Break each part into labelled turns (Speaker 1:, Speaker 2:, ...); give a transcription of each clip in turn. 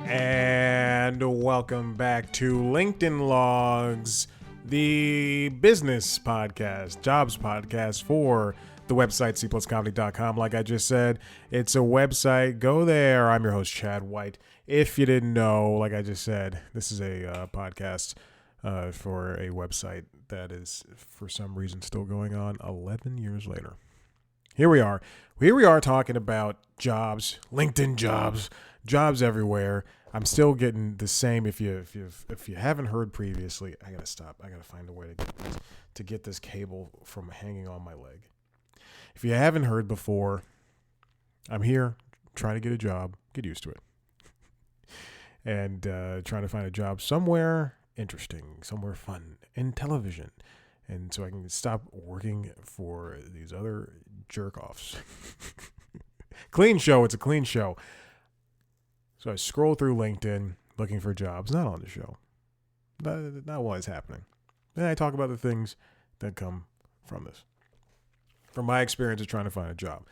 Speaker 1: And welcome back to LinkedIn Logs, the business podcast, jobs podcast for the website cpluscomedy.com. Like I just said, it's a website. Go there. I'm your host, Chad White. If you didn't know, like I just said, this is a podcast for a website that is, for some reason, still going on 11 years later. Here we are. Here we are talking about jobs, LinkedIn jobs everywhere. I'm still getting the same. If you haven't heard previously, I gotta stop. I gotta find a way to get this cable from hanging on my leg. If you haven't heard before, I'm here trying to get a job. Get used to it, and trying to find a job somewhere interesting, somewhere fun in television, and so I can stop working for these other jerk offs. Clean show. It's a clean show. So I scroll through LinkedIn looking for jobs, not on the show. Not while it's happening. And I talk about the things that come from this. From my experience of trying to find a job.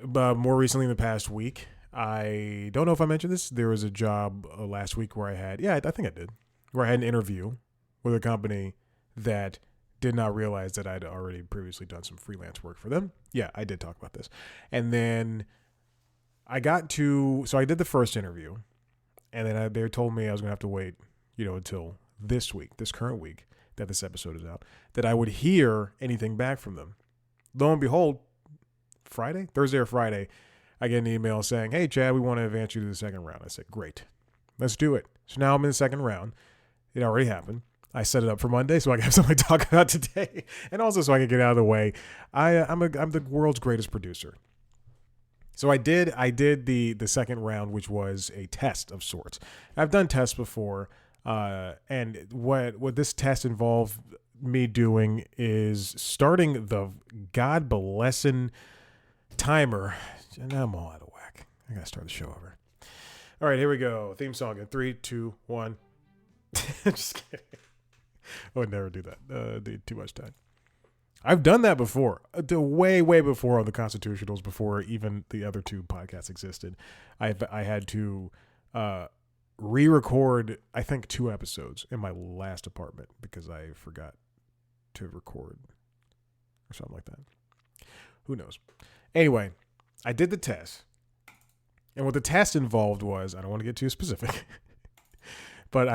Speaker 1: But more recently in the past week, I don't know if I mentioned this. There was a job last week where I think I did, where I had an interview with a company that did not realize that I'd already previously done some freelance work for them. Yeah, I did talk about this. And then I did the first interview, and then they told me I was going to have to wait, until this current week that this episode is out, that I would hear anything back from them. Lo and behold, Thursday or Friday, I get an email saying, "Hey, Chad, we want to advance you to the second round." I said, "Great, let's do it." So now I'm in the second round. It already happened. I set it up for Monday so I can have something to talk about today, and also so I can get out of the way. I'm the world's greatest producer. So I did the second round, which was a test of sorts. I've done tests before, and what this test involved me doing is starting the God blessing timer. And I'm all out of whack. I gotta start the show over. All right, here we go. Theme song in 3, 2, 1. Just kidding. I would never do that. Too much time. I've done that before, way before on the Constitutionals, before even the other two podcasts existed. I had to re-record, I think, 2 episodes in my last apartment because I forgot to record or something like that. Who knows? Anyway, I did the test, and what the test involved was, I don't want to get too specific, but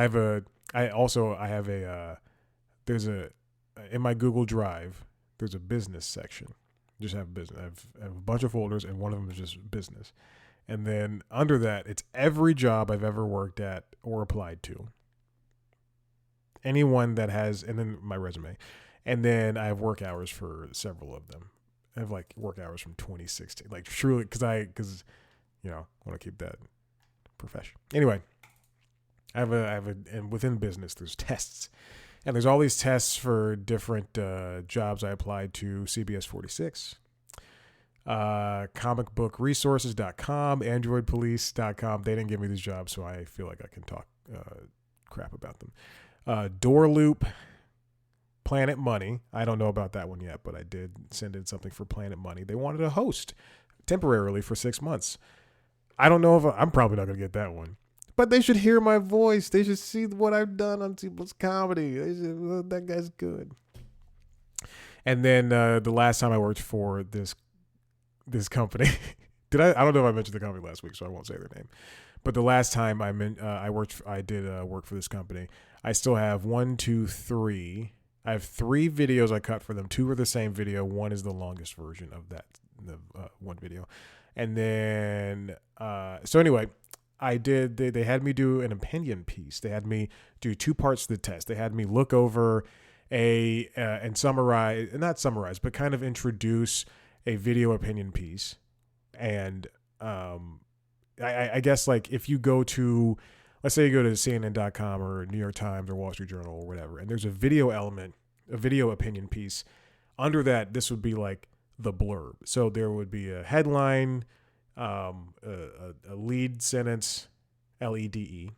Speaker 1: in my Google Drive, there's a business section. Just have business. I have a bunch of folders, and one of them is just business. And then under that, it's every job I've ever worked at or applied to. Anyone that has, and then my resume. And then I have work hours for several of them. I have like work hours from 2016. Like truly, because I want to keep that professional. Anyway, and within business, there's tests. And there's all these tests for different jobs I applied to: CBS 46, comicbookresources.com, androidpolice.com. They didn't give me these jobs, so I feel like I can talk crap about them. Door Loop, Planet Money. I don't know about that one yet, but I did send in something for Planet Money. They wanted a host temporarily for 6 months. I don't know if I'm probably not going to get that one. But they should hear my voice. They should see what I've done on C Plus Comedy. That guy's good. And then the last time I worked for this company, I don't know if I mentioned the company last week, so I won't say their name. But the last time I did work for this company, I still have 1, 2, 3. I have 3 videos I cut for them. 2 are the same video. 1 is the longest version of that one video. And then so anyway. They had me do an opinion piece. They had me do 2 parts of the test. They had me look over and not summarize, but kind of introduce a video opinion piece. And I guess like if you go to, let's say you go to CNN.com or New York Times or Wall Street Journal or whatever, and there's a video element, a video opinion piece. Under that, this would be like the blurb. So there would be a headline, a lead sentence, LEDE,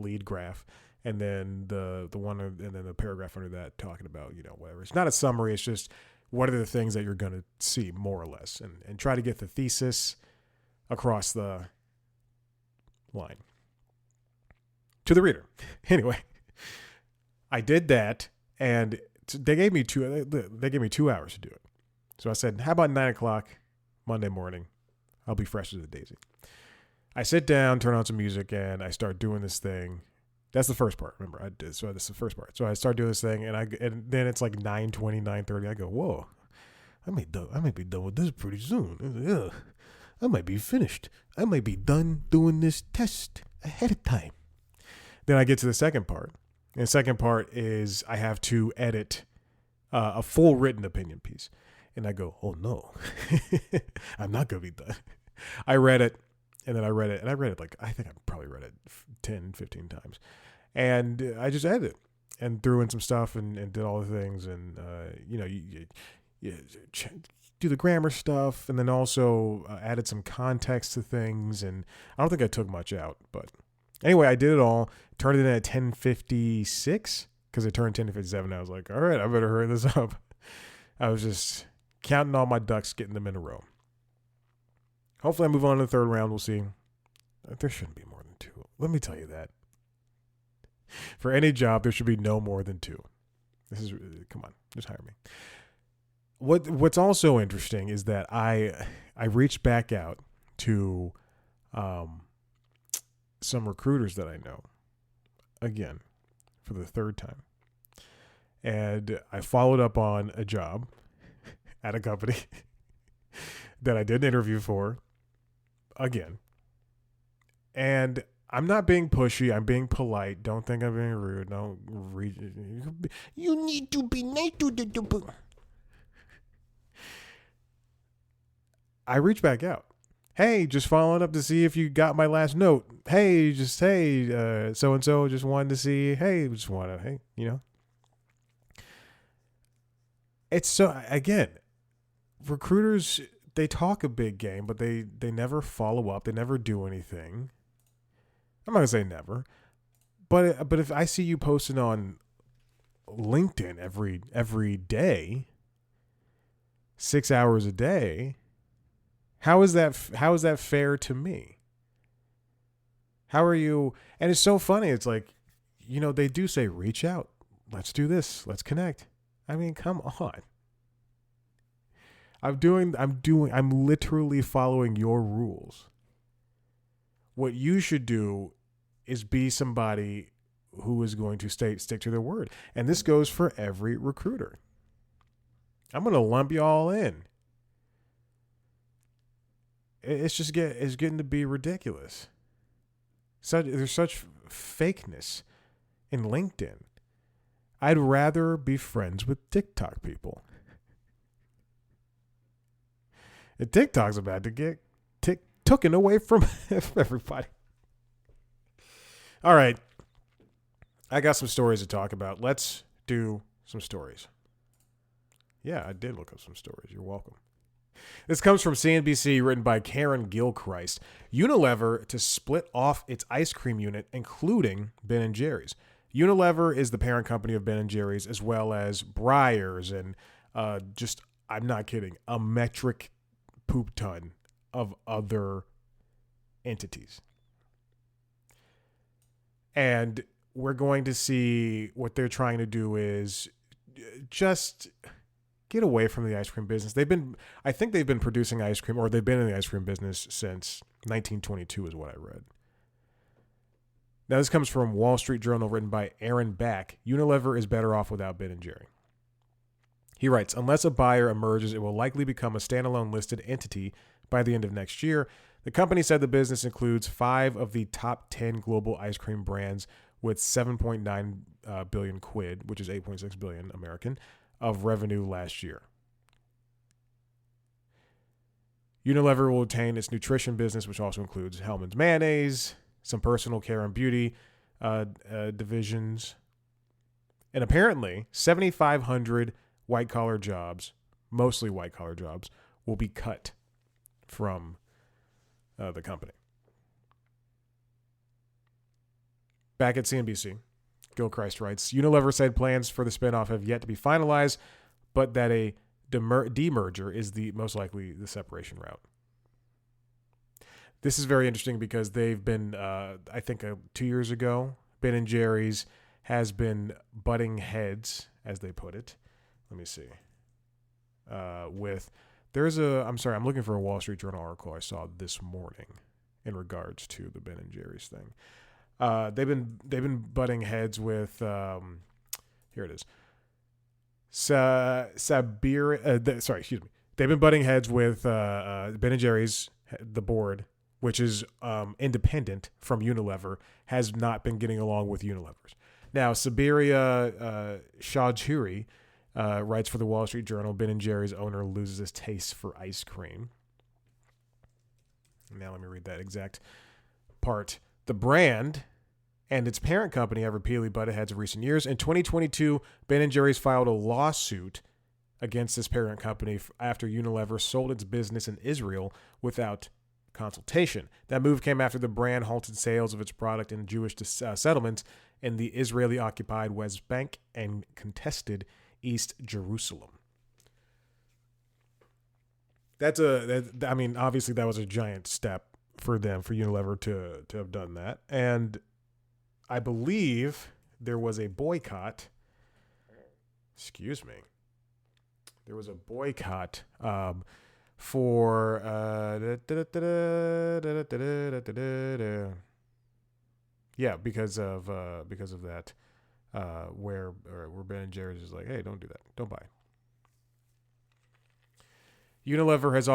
Speaker 1: lead graph, and then the one and then the paragraph under that talking about whatever. It's not a summary. It's just what are the things that you're going to see more or less, and try to get the thesis across the line to the reader. Anyway, I did that, and they gave me 2 hours to do it. So I said, how about 9 o'clock Monday morning? I'll be fresh as a daisy. I sit down, turn on some music, and I start doing this thing. That's the first part. Remember, I did. So this is the first part. So I start doing this thing, and then it's like 9:20, 9:30. I go, whoa, I might be done with this pretty soon. Yeah, I might be finished. I might be done doing this test ahead of time. Then I get to the second part. And the second part is I have to edit a full written opinion piece. And I go, oh no, I'm not going to be done. I read it, and then I read it, and I read it I think I probably read it 10, 15 times. And I just edited it and threw in some stuff and did all the things. And, you do the grammar stuff, and then also added some context to things. And I don't think I took much out, but anyway, I did it all, turned it in at 10:56 because it turned 10:57. I was like, all right, I better hurry this up. I was just counting all my ducks, getting them in a row. Hopefully I move on to the third round. We'll see. There shouldn't be more than 2. Let me tell you that. For any job, there should be no more than 2. Come on, just hire me. What's also interesting is that I reached back out to some recruiters that I know, again, for the third time. And I followed up on a job at a company that I did an interview for, again. And I'm not being pushy. I'm being polite. Don't think I'm being rude. You need to be nice to the... I reached back out. Hey, just following up to see if you got my last note. Hey, so-and-so just wanted to see. It's so, again, recruiters, they talk a big game, but they never follow up. They never do anything. I'm not going to say never, but if I see you posting on LinkedIn every day, 6 hours a day, how is that fair to me? How are you? And it's so funny. It's like, they do say, reach out. Let's do this. Let's connect. I mean, come on. I'm literally following your rules. What you should do is be somebody who is going to stick to their word. And this goes for every recruiter. I'm going to lump you all in. It's getting to be ridiculous. There's such fakeness in LinkedIn. I'd rather be friends with TikTok people. And TikTok's about to get taken away from everybody. All right. I got some stories to talk about. Let's do some stories. Yeah, I did look up some stories. You're welcome. This comes from CNBC, written by Karen Gilchrist. Unilever to split off its ice cream unit, including Ben & Jerry's. Unilever is the parent company of Ben & Jerry's, as well as Breyers and I'm not kidding, a metric poop ton of other entities. And we're going to see what they're trying to do is just get away from the ice cream business. I think they've been producing ice cream, or they've been in the ice cream business since 1922 is what I read. Now, this comes from Wall Street Journal, written by Aaron Back. Unilever is better off without Ben & Jerry. He writes, unless a buyer emerges, it will likely become a standalone listed entity by the end of next year. The company said the business includes 5 of the top 10 global ice cream brands with 7.9 billion quid, which is 8.6 billion American, of revenue last year. Unilever will retain its nutrition business, which also includes Hellmann's mayonnaise, some personal care and beauty divisions, and apparently 7,500 white-collar jobs, mostly white-collar jobs, will be cut from the company. Back at CNBC, Gilchrist writes, Unilever said plans for the spinoff have yet to be finalized, but that a demerger is the most likely the separation route. This is very interesting because they've been, I think 2 years ago, Ben and Jerry's has been butting heads, as they put it. Let me see. I'm sorry, I'm looking for a Wall Street Journal article I saw this morning in regards to the Ben and Jerry's thing. They've been butting heads with, here it is. Excuse me. They've been butting heads with Ben and Jerry's, the board, which is independent from Unilever, has not been getting along with Unilever's. Now, Sabiria Chaudhuri writes for the Wall Street Journal, Ben and Jerry's owner loses his taste for ice cream. Now let me read that exact part. The brand and its parent company have repeatedly butted heads in recent years. In 2022, Ben and Jerry's filed a lawsuit against this parent company after Unilever sold its business in Israel without consultation. That move came after the brand halted sales of its product in Jewish settlements in the Israeli-occupied West Bank and contested East Jerusalem. Obviously that was a giant step for them, for Unilever to have done that. And I believe there was a boycott. Excuse me. There was a boycott for because of that, where Ben and Jerry's is like, hey, don't do that, don't buy. Unilever has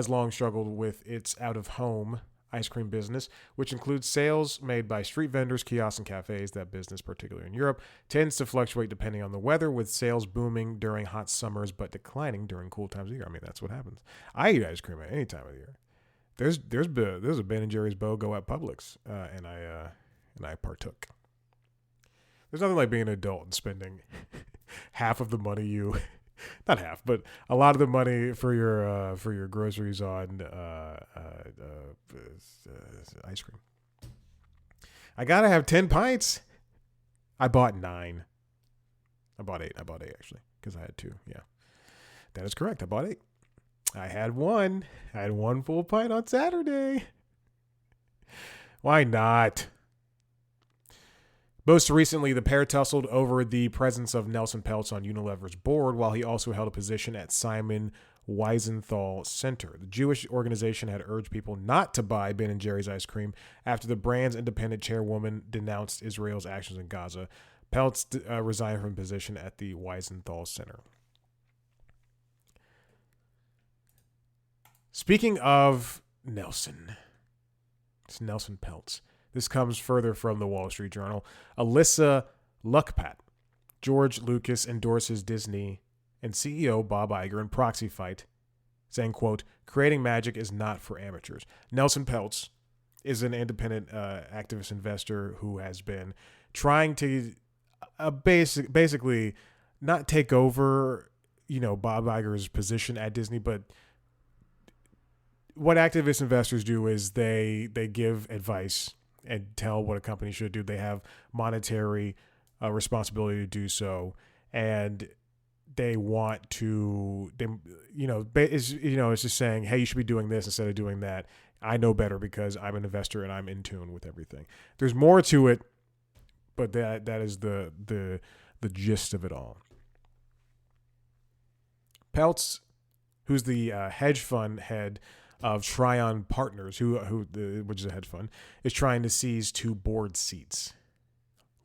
Speaker 1: long struggled with its out-of-home ice cream business, which includes sales made by street vendors, kiosks, and cafes. That business, particularly in Europe, tends to fluctuate depending on the weather, with sales booming during hot summers but declining during cool times of year. I mean, that's what happens. I eat ice cream at any time of the year. There's a Ben and Jerry's BOGO at Publix, and I partook. There's nothing like being an adult and spending half of the money not half, but a lot of the money for your groceries on ice cream. I gotta have 10 pints. I bought 9. I bought 8 actually, because I had 2. Yeah, that is correct. I bought 8. I had one full pint on Saturday. Why not? Most recently, the pair tussled over the presence of Nelson Peltz on Unilever's board, while he also held a position at Simon Wiesenthal Center. The Jewish organization had urged people not to buy Ben & Jerry's ice cream after the brand's independent chairwoman denounced Israel's actions in Gaza. Peltz resigned from position at the Wiesenthal Center. Speaking of Nelson, it's Nelson Peltz. This comes further from the Wall Street Journal. Alyssa Luckpat. George Lucas endorses Disney and CEO Bob Iger in proxy fight, saying, quote, creating magic is not for amateurs. Nelson Peltz is an independent activist investor who has been trying to basically not take over, Bob Iger's position at Disney, but what activist investors do is they give advice and tell what a company should do. They have monetary responsibility to do so, and they want to. It's just saying, hey, you should be doing this instead of doing that. I know better because I'm an investor and I'm in tune with everything. There's more to it, but that is the gist of it all. Peltz, who's the hedge fund head of Tryon Partners, which is a hedge fund, is trying to seize 2 board seats.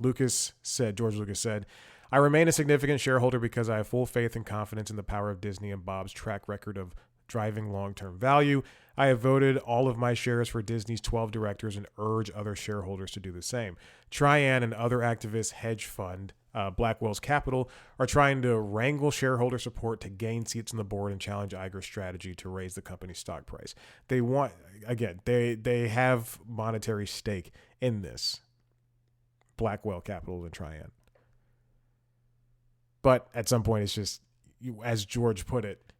Speaker 1: George Lucas said, I remain a significant shareholder because I have full faith and confidence in the power of Disney and Bob's track record of driving long-term value. I have voted all of my shares for Disney's 12 directors and urge other shareholders to do the same. Tryon and other activist hedge fund, Blackwell's Capital, are trying to wrangle shareholder support to gain seats on the board and challenge Iger's strategy to raise the company's stock price. They want, again, they have monetary stake in this. Blackwell Capital and Tryon. But at some point, it's just, as George put it,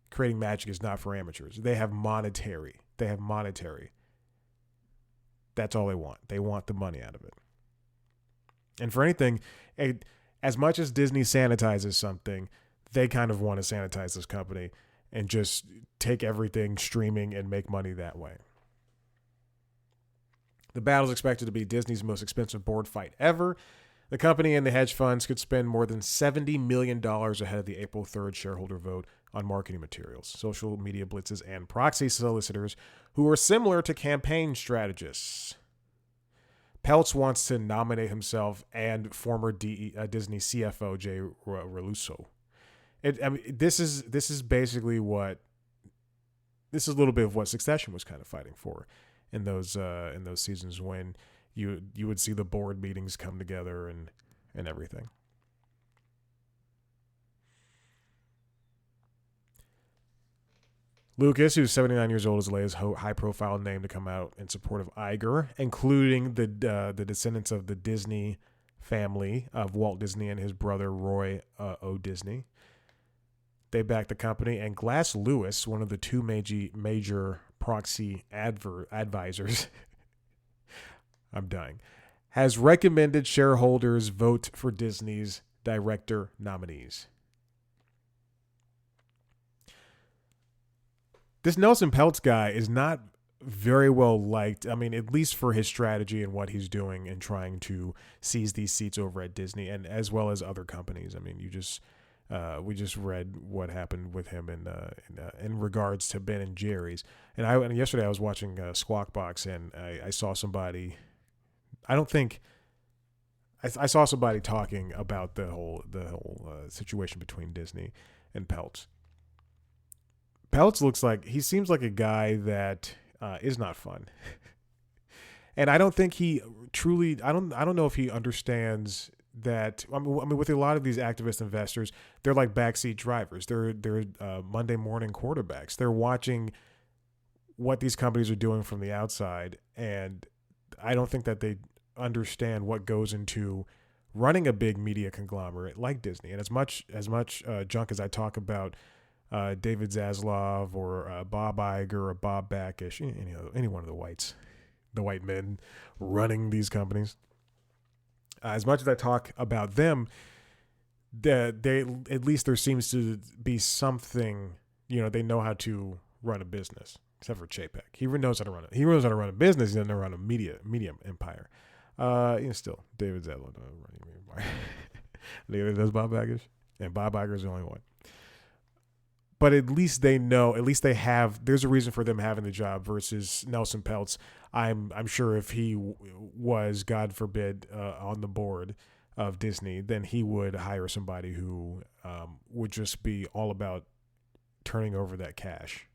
Speaker 1: creating magic is not for amateurs. They have monetary. That's all they want. They want the money out of it. And for anything, as much as Disney sanitizes something, they kind of want to sanitize this company. and just take everything streaming and make money that way. The battle is expected to be Disney's most expensive board fight ever. The company and the hedge funds could spend more than $70 million ahead of the April 3rd shareholder vote on marketing materials, social media blitzes, and proxy solicitors who are similar to campaign strategists. Peltz wants to nominate himself and former Disney CFO Jay Reluso. This is basically what this is a little bit of what Succession was kind of fighting for in those seasons when you would see the board meetings come together and everything. Lucas, who's 79 years old, is the latest high-profile name to come out in support of Iger, including the descendants of the Disney family of Walt Disney and his brother Roy O. Disney. They backed the company, and Glass Lewis, one of the two major proxy advisors, I'm dying, has recommended shareholders vote for Disney's director nominees. This Nelson Peltz guy is not very well liked. I mean, at least for his strategy and what he's doing and trying to seize these seats over at Disney and as well as other companies. I mean, we just read what happened with him in regards to Ben and Jerry's. And yesterday I was watching Squawk Box and I saw somebody. I saw somebody talking about the whole situation between Disney and Peltz. Peltz seems like a guy that is not fun. And I don't think he truly, I don't know if he understands that. I mean, with a lot of these activist investors, they're like backseat drivers. They're Monday morning quarterbacks. They're watching what these companies are doing from the outside. And I don't think that they understand what goes into running a big media conglomerate like Disney. And as much junk as I talk about David Zaslav or Bob Iger or Bob Backish, any one of the white men running these companies. As much as I talk about them, they at least there seems to be something. They know how to run a business, except for Chapek. He knows how to run it. He knows how to run a business. He doesn't know how to run a media empire. Still David Zaslav running an empire. Neither does Bob Backish, and Bob Iger is the only one. But at least they know, at least they have, there's a reason for them having the job versus Nelson Peltz. I'm sure if he was, God forbid, on the board of Disney, then he would hire somebody who would just be all about turning over that cash.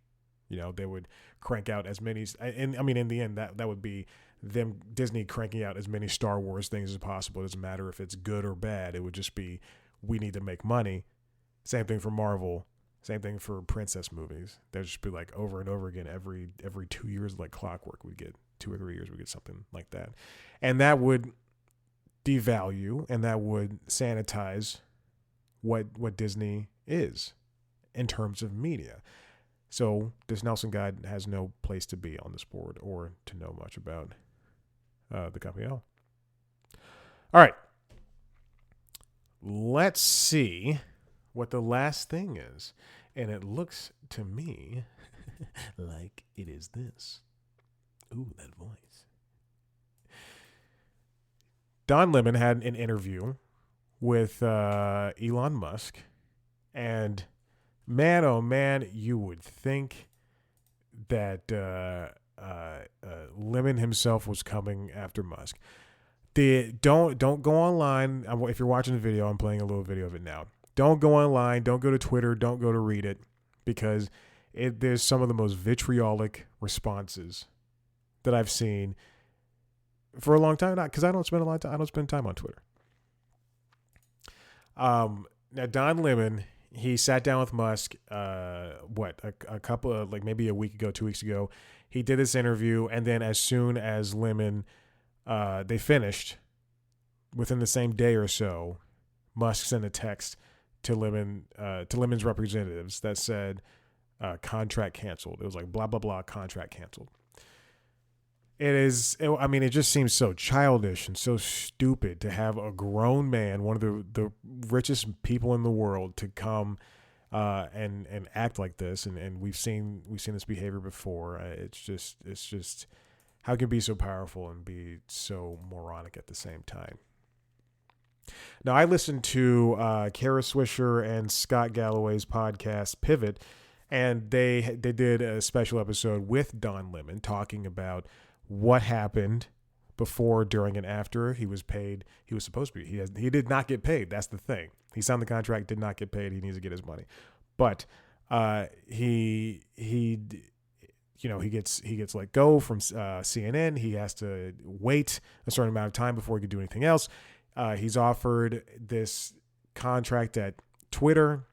Speaker 1: They would crank out as many, and I mean, in the end, that would be them, Disney cranking out as many Star Wars things as possible. It doesn't matter if it's good or bad. It would just be, we need to make money. Same thing for Marvel. Same thing for princess movies. They'd just be like over and over again every 2 years, like clockwork. We'd get 2 or 3 years, we get something like that. And that would devalue and that would sanitize what Disney is in terms of media. So this Nelson guy has no place to be on this board or to know much about the company at all. All right. Let's see what the last thing is. And it looks to me like it is this. Ooh, that voice. Don Lemon had an interview with Elon Musk. And man, oh man, you would think that Lemon himself was coming after Musk. Don't go online. If you're watching the video, I'm playing a little video of it now. Don't go online. Don't go to Twitter. Don't go to read it, because there's some of the most vitriolic responses that I've seen for a long time. Not because I don't spend time on Twitter. Now Don Lemon, he sat down with Musk. A couple of maybe a week ago, 2 weeks ago, he did this interview, and then as soon as Lemon, they finished, within the same day or so, Musk sent a text to Lemon's representatives that said contract canceled. It was like blah blah blah, contract canceled. It just seems so childish and so stupid to have a grown man, one of the richest people in the world, to come and act like this. And we've seen this behavior before. It's just how it can be so powerful and be so moronic at the same time. Now, I listened to Kara Swisher and Scott Galloway's podcast Pivot, and they did a special episode with Don Lemon talking about what happened before, during, and after he was paid. He was supposed to be. He did not get paid. That's the thing. He signed the contract, did not get paid. He needs to get his money. But he gets let go from CNN. He has to wait a certain amount of time before he could do anything else. He's offered this contract at Twitter,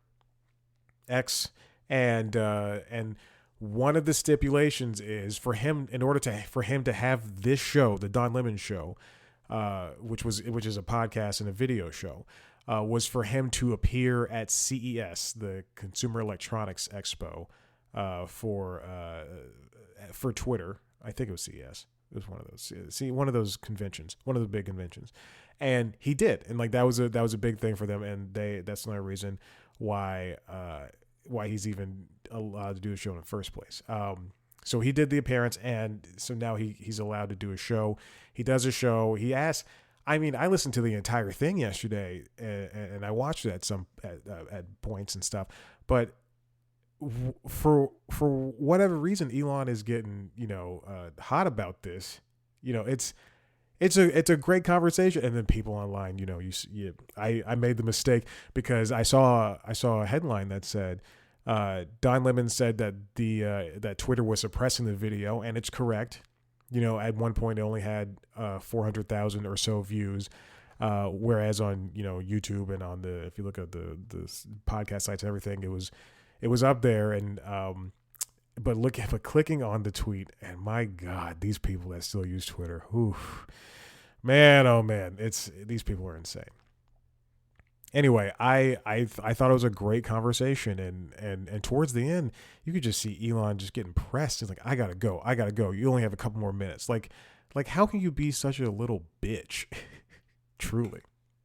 Speaker 1: X, and one of the stipulations is for him, in order for him to have this show, the Don Lemon Show, which is a podcast and a video show, was for him to appear at CES, the Consumer Electronics Expo, for Twitter. I think it was CES. It was one of those conventions, one of the big conventions, and he did, and like that was a big thing for them, and that's another reason why he's even allowed to do a show in the first place. So he did the appearance, and so now he's allowed to do a show. He does a show. He asks. I mean, I listened to the entire thing yesterday, and I watched it at points and stuff. But for whatever reason, Elon is getting hot about this. It's a great conversation, and then people online, I made the mistake because I saw a headline that said Don Lemon said that that Twitter was suppressing the video, and it's correct. At one point it only had 400,000 or so views, whereas on YouTube and on if you look at the podcast sites and everything, it was up there. And but clicking on the tweet, and my God, these people that still use Twitter, oof, man, oh man, these people are insane. Anyway, I thought it was a great conversation, and towards the end, you could just see Elon just getting pressed. He's like, I gotta go. You only have a couple more minutes. Like how can you be such a little bitch? Truly.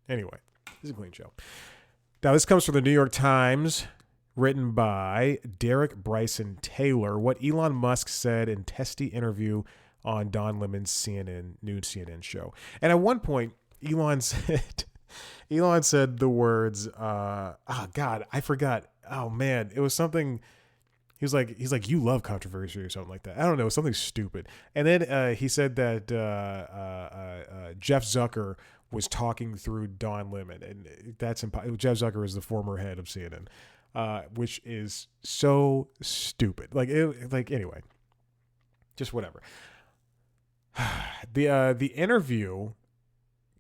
Speaker 1: Anyway, this is a clean show. Now, this comes from the New York Times, written by Derek Bryson Taylor. What Elon Musk said in testy interview on Don Lemon's new CNN show. And at one point, Elon said the words, God, I forgot. Oh man, it was something. He's like, you love controversy or something like that. I don't know, something stupid. And then he said that Jeff Zucker was talking through Don Lemon, and that's impossible. Jeff Zucker is the former head of CNN, which is so stupid. Anyway, just whatever. The interview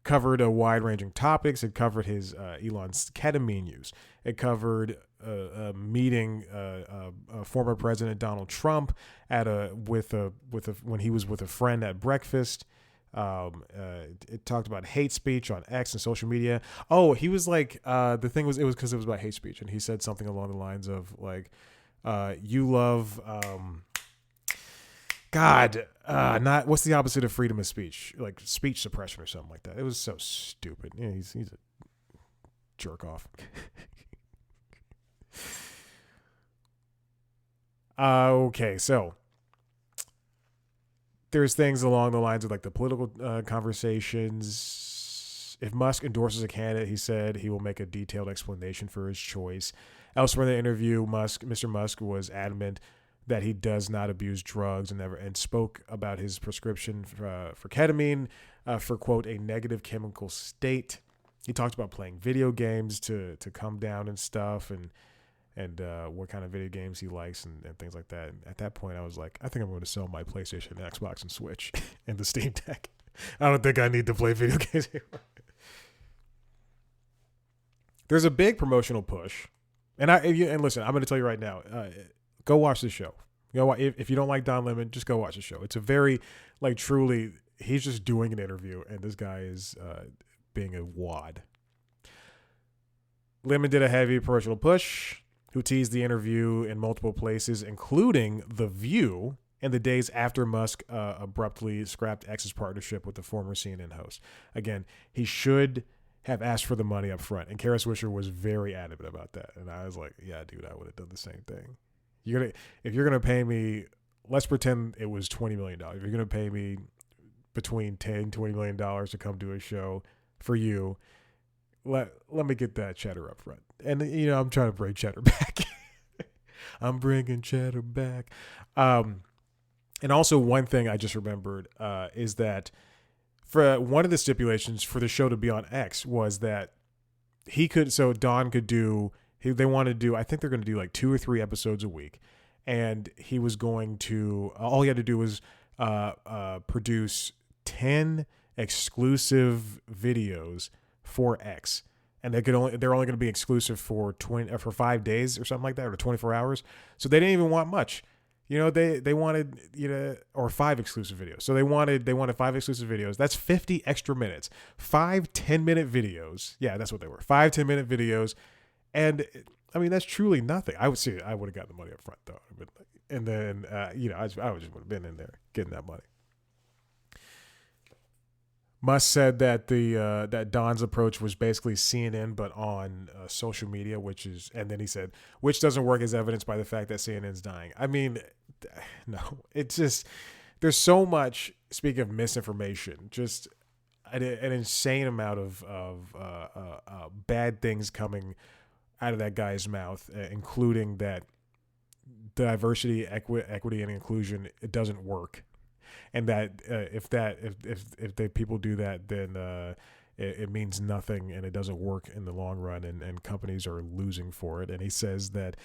Speaker 1: covered a wide-ranging topics. It covered his Elon's ketamine use. It covered meeting former President Donald Trump when he was with a friend at breakfast. It talked about hate speech on X and social media. Oh, he was like, the thing was, it was because it was about hate speech, and he said something along the lines of like, you love. Not what's the opposite of freedom of speech? Like speech suppression or something like that. It was so stupid. Yeah, he's a jerk off. Okay, so there's things along the lines of like the political conversations. If Musk endorses a candidate, he said he will make a detailed explanation for his choice. Elsewhere in the interview, Mr. Musk was adamant that he does not abuse drugs and spoke about his prescription for ketamine for, quote, a negative chemical state. He talked about playing video games to come down and stuff, and what kind of video games he likes and things like that. And at that point, I was like, I think I'm going to sell my PlayStation, Xbox, and Switch and the Steam Deck. I don't think I need to play video games anymore. There's a big promotional push, and listen, I'm going to tell you right now. Go watch the show. If you don't like Don Lemon, just go watch the show. It's a very, truly, he's just doing an interview, and this guy is being a wad. Lemon did a heavy promotional push, who teased the interview in multiple places, including The View, in the days after Musk abruptly scrapped X's partnership with the former CNN host. Again, he should have asked for the money up front. And Kara Swisher was very adamant about that. And I was like, yeah, dude, I would have done the same thing. If you're going to pay me, let's pretend it was $20 million. If you're going to pay me between $10-20 million to come do a show for you, let me get that cheddar up front. And, I'm trying to bring cheddar back. I'm bringing cheddar back. And also one thing I just remembered is that for one of the stipulations for the show to be on X was that Don could do, they want to do, I think they're going to do like 2 or 3 episodes a week. And he was going to, all he had to do was produce 10 exclusive videos for X. And they're only going to be exclusive for 5 days or something like that, or 24 hours. So they didn't even want much. They wanted, or 5 exclusive videos. So they wanted 5 exclusive videos. That's 50 extra minutes. 5 10-minute videos. Yeah, that's what they were. 5 10-minute videos. And I mean, that's truly nothing. I would have gotten the money up front though. And then, I just would have been in there getting that money. Musk said that that Don's approach was basically CNN, but on social media, and then he said, which doesn't work as evidenced by the fact that CNN's dying. I mean, no, it's just, there's so much, speaking of misinformation, just an insane amount of bad things coming out of that guy's mouth, including that diversity, equity, and inclusion, it doesn't work. And that if the people do that, then it means nothing and it doesn't work in the long run, and companies are losing for it. And he says that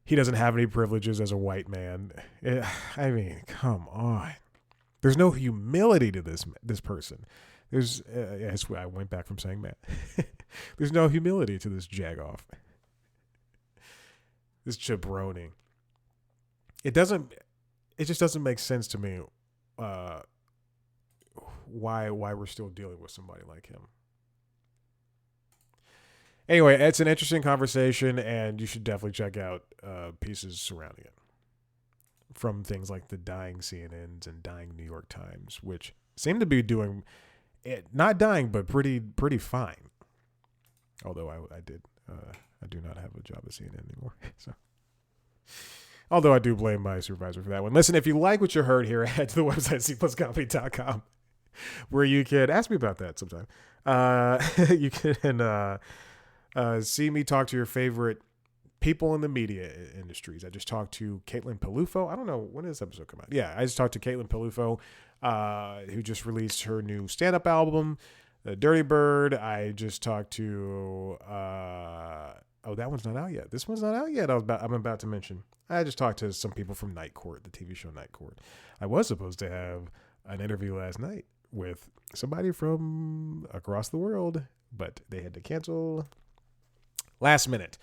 Speaker 1: he doesn't have any privileges as a white man. I mean, come on. There's no humility to this person. I went back from saying that. There's no humility to this jagoff. This jabroni. It just doesn't make sense to me. Why we're still dealing with somebody like him. Anyway, it's an interesting conversation, and you should definitely check out pieces surrounding it from things like the dying CNNs and dying New York Times, which seem to be doing it, not dying, but pretty fine. Although I do not have a job at CNN anymore, so. Although I do blame my supervisor for that one. Listen, if you like what you heard here, head to the website, cpluscomedy.com, where you can ask me about that sometime. You can see me talk to your favorite people in the media industries. I just talked to Caitlin Pelufo. I don't know, when did this episode come out? Yeah, I just talked to Caitlin Pelufo, who just released her new stand-up album, Dirty Bird. I just talked to... that one's not out yet. This one's not out yet. I'm about to mention. I just talked to some people from Night Court, the TV show Night Court. I was supposed to have an interview last night with somebody from across the world, but they had to cancel last minute.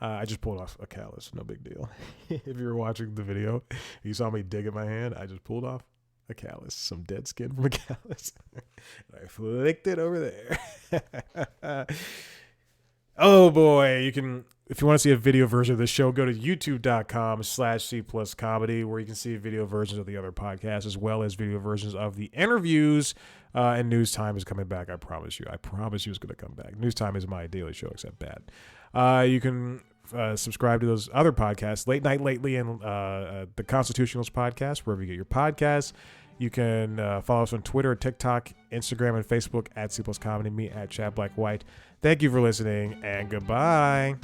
Speaker 1: I just pulled off a callus. No big deal. If you were watching the video, you saw me dig at my hand. I just pulled off a callus, some dead skin from a callus. I flicked it over there. Oh boy, if you want to see a video version of this show, go to youtube.com/C+comedy, where you can see video versions of the other podcasts, as well as video versions of the interviews. And News Time is coming back. I promise you. It's going to come back. News Time is my daily show, except bad. You can subscribe to those other podcasts, Late Night Lately and the Constitutionals podcast, wherever you get your podcasts. You can follow us on Twitter, TikTok, Instagram, and Facebook @C+comedy, me @ChadBlackWhite. Thank you for listening, and goodbye.